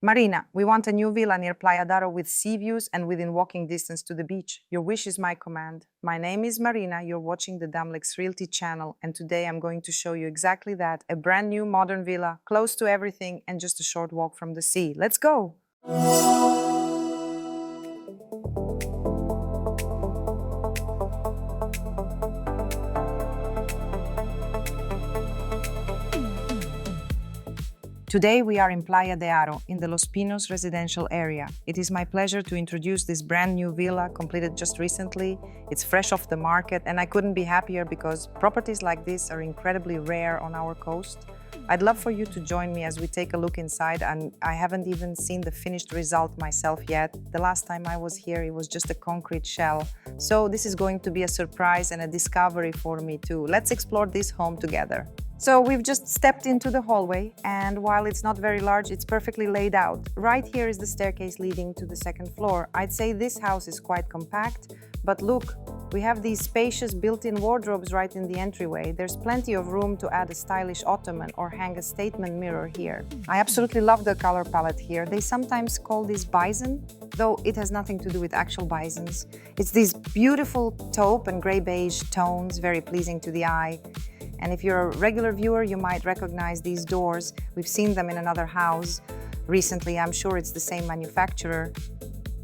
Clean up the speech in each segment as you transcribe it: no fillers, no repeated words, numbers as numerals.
Marina, we want a new villa near Playa with sea views and within walking distance to the beach. Your wish is my command. My name is Marina, you're watching the Damlex Realty channel, and today I'm going to show you exactly that, a brand new modern villa, close to everything and just a short walk from the sea. Let's go! Today we are in Playa de Aro, in the Los Pinós residential area. It is my pleasure to introduce this brand new villa, completed just recently. It's fresh off the market, and I couldn't be happier because properties like this are incredibly rare on our coast. I'd love for you to join me as we take a look inside, and I haven't even seen the finished result myself yet. The last time I was here, it was just a concrete shell. So this is going to be a surprise and a discovery for me too. Let's explore this home together. So we've just stepped into the hallway, and while it's not very large, it's perfectly laid out. Right here is the staircase leading to the second floor. I'd say this house is quite compact, but look, we have these spacious built-in wardrobes right in the entryway. There's plenty of room to add a stylish ottoman or hang a statement mirror here. I absolutely love the color palette here. They sometimes call this bison, though it has nothing to do with actual bisons. It's these beautiful taupe and gray beige tones, very pleasing to the eye. And if you're a regular viewer, you might recognize these doors. We've seen them in another house recently. I'm sure it's the same manufacturer.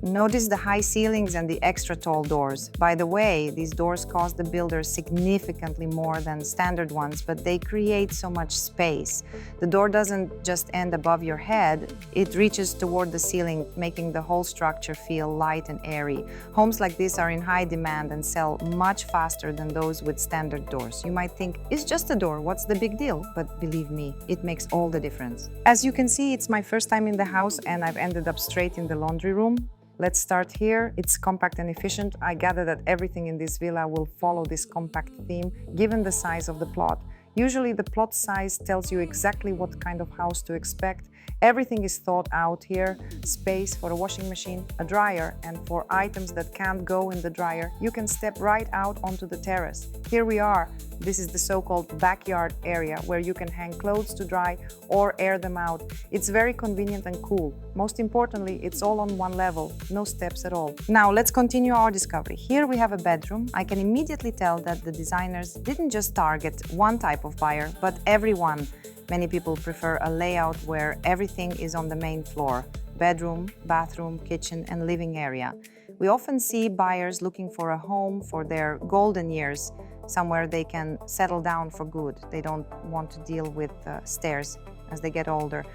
Notice the high ceilings and the extra tall doors. By the way, these doors cost the builders significantly more than standard ones, but they create so much space. The door doesn't just end above your head, it reaches toward the ceiling, making the whole structure feel light and airy. Homes like this are in high demand and sell much faster than those with standard doors. You might think, it's just a door, what's the big deal? But believe me, it makes all the difference. As you can see, it's my first time in the house and I've ended up straight in the laundry room. Let's start here. It's compact and efficient. I gather that everything in this villa will follow this compact theme, given the size of the plot. Usually the plot size tells you exactly what kind of house to expect. Everything is thought out here. Space for a washing machine, a dryer, and for items that can't go in the dryer, you can step right out onto the terrace. Here we are. This is the so-called backyard area where you can hang clothes to dry or air them out. It's very convenient and cool. Most importantly, it's all on one level, no steps at all. Now let's continue our discovery. Here we have a bedroom. I can immediately tell that the designers didn't just target one type of buyer, but everyone. Many people prefer a layout where everything is on the main floor: bedroom, bathroom, kitchen, and living area. We often see buyers looking for a home for their golden years, somewhere they can settle down for good. They don't want to deal with stairs as they get older.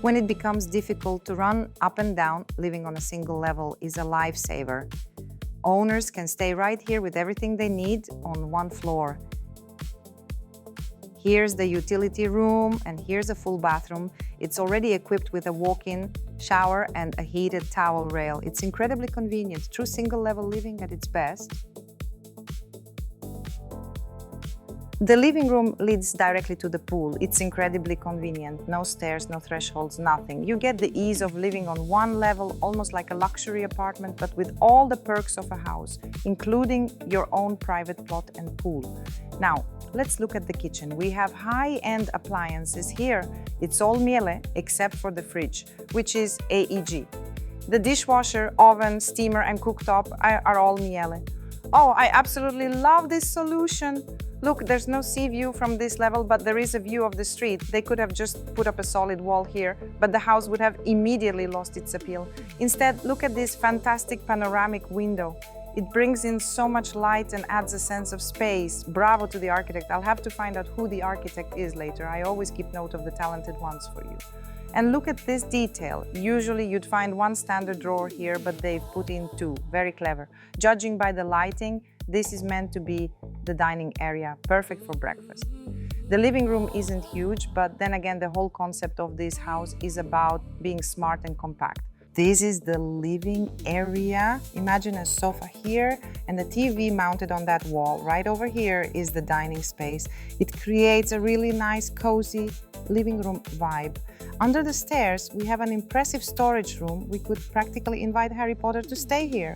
When it becomes difficult to run up and down, living on a single level is a lifesaver. Owners can stay right here with everything they need on one floor. Here's the utility room, and here's a full bathroom. It's already equipped with a walk-in shower and a heated towel rail. It's incredibly convenient, true single-level living at its best. The living room leads directly to the pool. It's incredibly convenient. No stairs, no thresholds, nothing. You get the ease of living on one level, almost like a luxury apartment, but with all the perks of a house, including your own private plot and pool. Now, let's look at the kitchen. We have high-end appliances here. It's all miele except for the fridge, which is AEG. The dishwasher, oven, steamer, and cooktop are all miele. Oh, I absolutely love this solution. Look, there's no sea view from this level, but there is a view of the street. They could have just put up a solid wall here, but the house would have immediately lost its appeal. Instead, look at this fantastic panoramic window. It brings in so much light and adds a sense of space. Bravo to the architect. I'll have to find out who the architect is later. I always keep note of the talented ones for you. And look at this detail. Usually you'd find one standard drawer here, but they've put in two. Very clever. Judging by the lighting, this is meant to be the dining area, perfect for breakfast. The living room isn't huge, but then again, the whole concept of this house is about being smart and compact. This is the living area. Imagine a sofa here and a TV mounted on that wall. Right over here is the dining space. It creates a really nice, cozy living room vibe. Under the stairs, we have an impressive storage room. We could practically invite Harry Potter to stay here.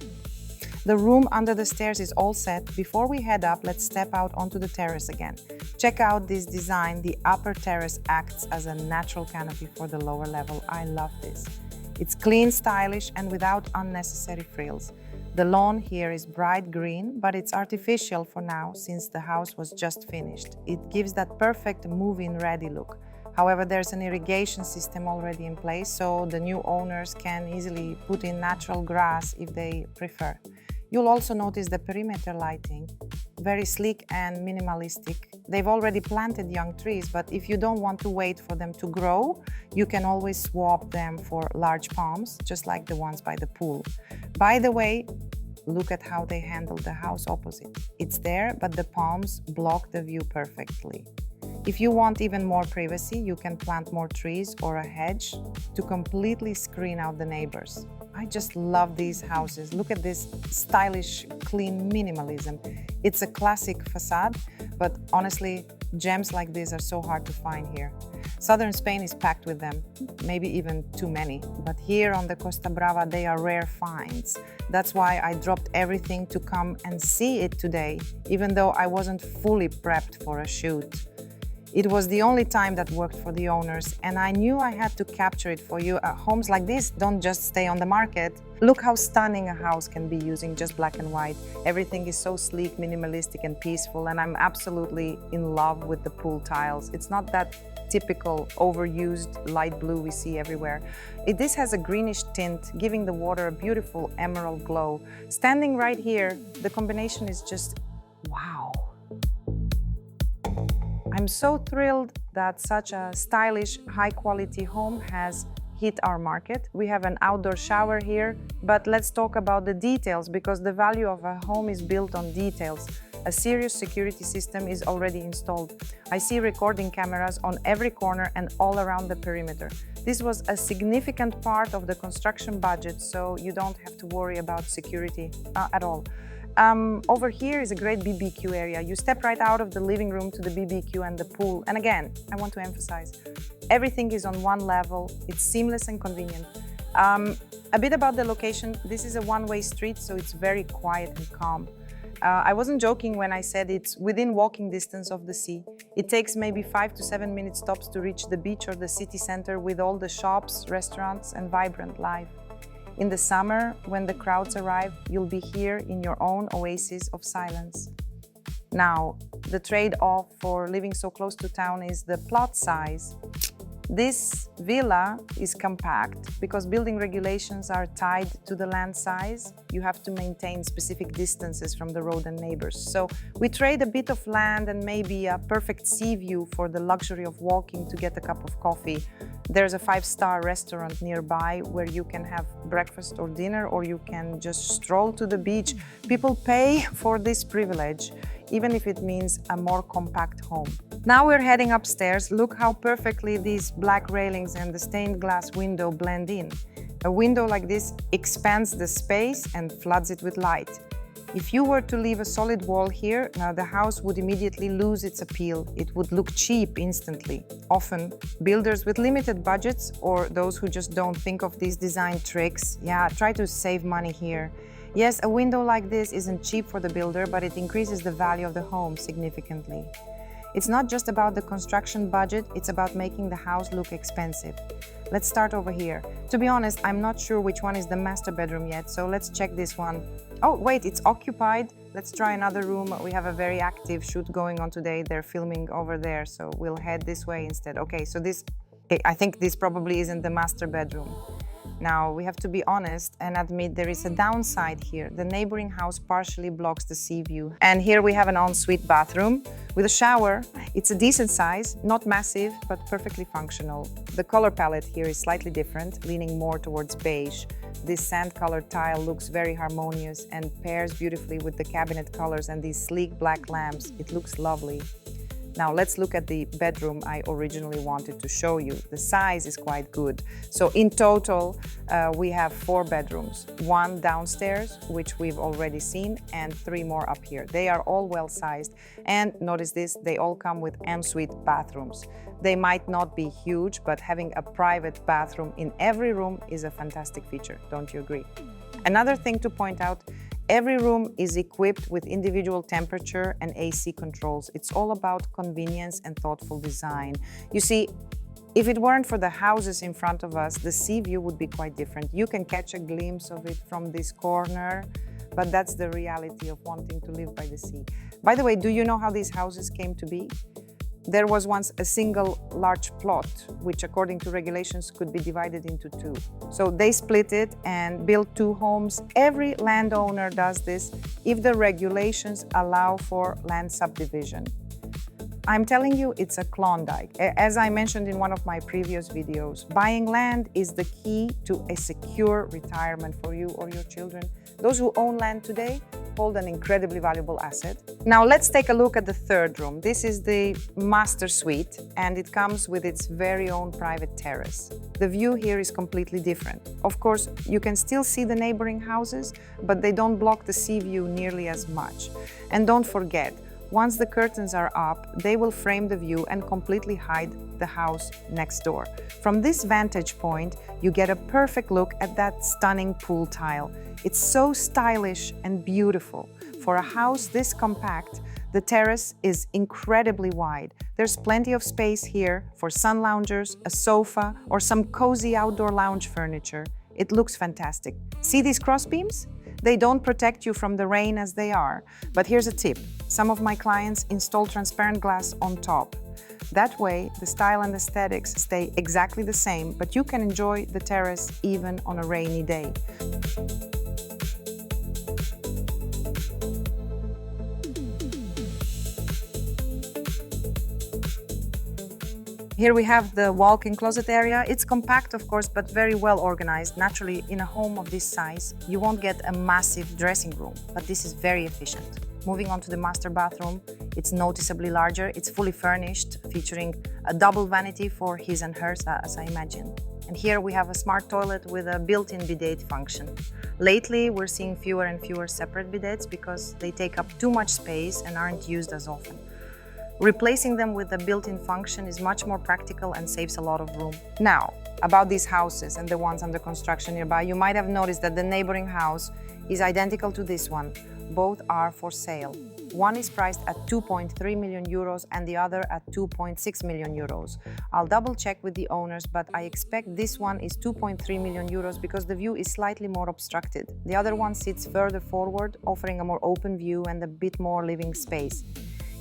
The room under the stairs is all set. Before we head up, let's step out onto the terrace again. Check out this design. The upper terrace acts as a natural canopy for the lower level. I love this. It's clean, stylish, and without unnecessary frills. The lawn here is bright green, but it's artificial for now since the house was just finished. It gives that perfect move-in ready look. However, there's an irrigation system already in place, so the new owners can easily put in natural grass if they prefer. You'll also notice the perimeter lighting, very sleek and minimalistic. They've already planted young trees, but if you don't want to wait for them to grow, you can always swap them for large palms, just like the ones by the pool. By the way, look at how they handled the house opposite. It's there, but the palms block the view perfectly. If you want even more privacy, you can plant more trees or a hedge to completely screen out the neighbors. I just love these houses. Look at this stylish, clean minimalism. It's a classic facade, but honestly, gems like this are so hard to find here. Southern Spain is packed with them, maybe even too many. But here on the Costa Brava, they are rare finds. That's why I dropped everything to come and see it today, even though I wasn't fully prepped for a shoot. It was the only time that worked for the owners, and I knew I had to capture it for you. Homes like this don't just stay on the market. Look how stunning a house can be using just black and white. Everything is so sleek, minimalistic, and peaceful, and I'm absolutely in love with the pool tiles. It's not that typical overused light blue we see everywhere. This has a greenish tint, giving the water a beautiful emerald glow. Standing right here, the combination is just wow. I'm so thrilled that such a stylish, high-quality home has hit our market. We have an outdoor shower here, but let's talk about the details because the value of a home is built on details. A serious security system is already installed. I see recording cameras on every corner and all around the perimeter. This was a significant part of the construction budget, so you don't have to worry about security at all. Over here is a great BBQ area. You step right out of the living room to the BBQ and the pool. And again, I want to emphasize, everything is on one level. It's seamless and convenient. A bit about the location. This is a one-way street, so it's very quiet and calm. I wasn't joking when I said it's within walking distance of the sea. It takes maybe 5 to 7 minute stops to reach the beach or the city center with all the shops, restaurants, and vibrant life. In the summer, when the crowds arrive, you'll be here in your own oasis of silence. Now, the trade-off for living so close to town is the plot size. This villa is compact because building regulations are tied to the land size. You have to maintain specific distances from the road and neighbors. So we trade a bit of land and maybe a perfect sea view for the luxury of walking to get a cup of coffee. There's a 5-star restaurant nearby where you can have breakfast or dinner, or you can just stroll to the beach. People pay for this privilege, even if it means a more compact home. Now we're heading upstairs. Look how perfectly these black railings and the stained glass window blend in. A window like this expands the space and floods it with light. If you were to leave a solid wall here, now the house would immediately lose its appeal. It would look cheap instantly. Often, builders with limited budgets or those who just don't think of these design tricks, try to save money here. Yes, a window like this isn't cheap for the builder, but it increases the value of the home significantly. It's not just about the construction budget, it's about making the house look expensive. Let's start over here. To be honest, I'm not sure which one is the master bedroom yet, so let's check this one. Oh, wait, it's occupied. Let's try another room. We have a very active shoot going on today. They're filming over there, so we'll head this way instead. Okay, so I think this probably isn't the master bedroom. Now, we have to be honest and admit there is a downside here. The neighboring house partially blocks the sea view. And here we have an ensuite bathroom with a shower. It's a decent size, not massive, but perfectly functional. The color palette here is slightly different, leaning more towards beige. This sand-colored tile looks very harmonious and pairs beautifully with the cabinet colors and these sleek black lamps. It looks lovely. Now let's look at the bedroom I originally wanted to show you. The size is quite good. So in total, we have 4 bedrooms, 1 downstairs, which we've already seen, and 3 more up here. They are all well sized. And notice this, they all come with ensuite bathrooms. They might not be huge, but having a private bathroom in every room is a fantastic feature. Don't you agree? Another thing to point out Every room is equipped with individual temperature and AC controls. It's all about convenience and thoughtful design. You see, if it weren't for the houses in front of us, the sea view would be quite different. You can catch a glimpse of it from this corner, but that's the reality of wanting to live by the sea. By the way, do you know how these houses came to be? There was once a single large plot, which according to regulations could be divided into two. So they split it and built two homes. Every landowner does this if the regulations allow for land subdivision. I'm telling you, it's a Klondike. As I mentioned in one of my previous videos, buying land is the key to a secure retirement for you or your children. Those who own land today hold an incredibly valuable asset. Now let's take a look at the third room. This is the master suite, and it comes with its very own private terrace. The view here is completely different. Of course, you can still see the neighboring houses, but they don't block the sea view nearly as much. And don't forget, once the curtains are up, they will frame the view and completely hide the house next door. From this vantage point, you get a perfect look at that stunning pool tile. It's so stylish and beautiful. For a house this compact, the terrace is incredibly wide. There's plenty of space here for sun loungers, a sofa, or some cozy outdoor lounge furniture. It looks fantastic. See these cross beams? They don't protect you from the rain as they are. But here's a tip. Some of my clients install transparent glass on top. That way, the style and aesthetics stay exactly the same, but you can enjoy the terrace even on a rainy day. Here we have the walk-in closet area. It's compact, of course, but very well organized. Naturally, in a home of this size, you won't get a massive dressing room, but this is very efficient. Moving on to the master bathroom, it's noticeably larger. It's fully furnished, featuring a double vanity for his and hers, as I imagine. And here we have a smart toilet with a built-in bidet function. Lately, we're seeing fewer and fewer separate bidets because they take up too much space and aren't used as often. Replacing them with a built-in function is much more practical and saves a lot of room. Now, about these houses and the ones under construction nearby, you might have noticed that the neighboring house is identical to this one. Both are for sale. One is priced at 2.3 million euros and the other at 2.6 million euros. I'll double check with the owners, but I expect this one is 2.3 million euros because the view is slightly more obstructed. The other one sits further forward, offering a more open view and a bit more living space.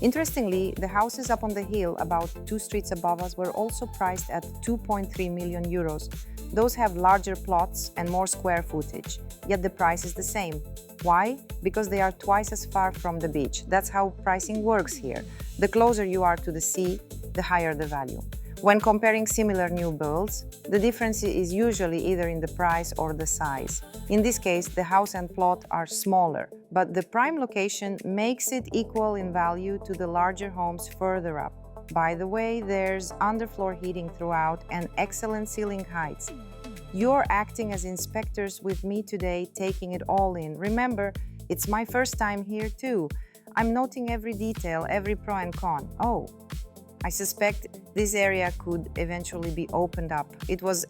Interestingly, the houses up on the hill, about 2 streets above us, were also priced at 2.3 million euros. Those have larger plots and more square footage, yet the price is the same. Why? Because they are twice as far from the beach. That's how pricing works here. The closer you are to the sea, the higher the value. When comparing similar new builds, the difference is usually either in the price or the size. In this case, the house and plot are smaller, but the prime location makes it equal in value to the larger homes further up. By the way, there's underfloor heating throughout and excellent ceiling heights. You're acting as inspectors with me today, taking it all in. Remember, it's my first time here too. I'm noting every detail, every pro and con. Oh, I suspect this area could eventually be opened up. It was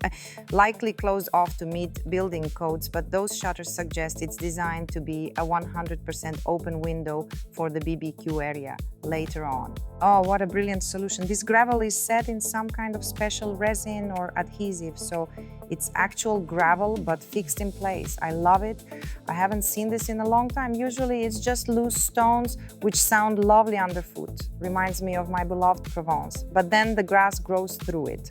likely closed off to meet building codes, but those shutters suggest it's designed to be a 100% open window for the BBQ area later on. Oh, what a brilliant solution. This gravel is set in some kind of special resin or adhesive, so it's actual gravel but fixed in place. I love it. I haven't seen this in a long time. Usually it's just loose stones which sound lovely underfoot. Reminds me of my beloved Provence. But then the grass grows through it.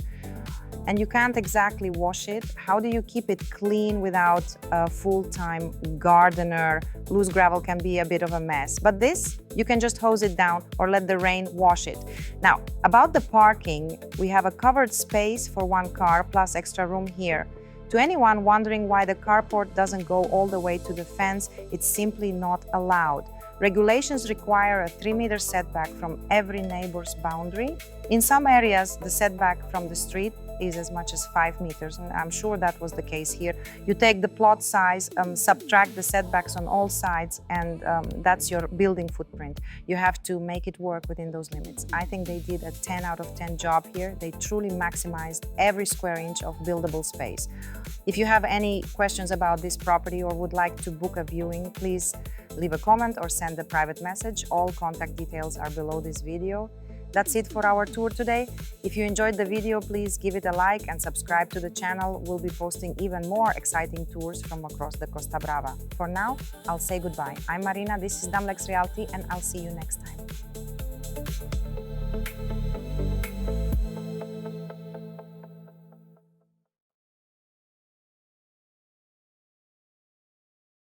And you can't exactly wash it. How do you keep it clean without a full-time gardener? Loose gravel can be a bit of a mess. But this, you can just hose it down or let the rain wash it. Now, about the parking, we have a covered space for one car plus extra room here. To anyone wondering why the carport doesn't go all the way to the fence, it's simply not allowed. Regulations require a 3-meter setback from every neighbor's boundary. In some areas, the setback from the street is as much as 5 meters, and I'm sure that was the case here. You take the plot size, subtract the setbacks on all sides, and that's your building footprint. You have to make it work within those limits. I think they did a 10 out of 10 job here. They truly maximized every square inch of buildable space. If you have any questions about this property or would like to book a viewing, please leave a comment or send a private message. All contact details are below this video. That's it for our tour today. If you enjoyed the video, please give it a like and subscribe to the channel. We'll be posting even more exciting tours from across the Costa Brava. For now, I'll say goodbye. I'm Marina, this is Damlex Realty, and I'll see you next time.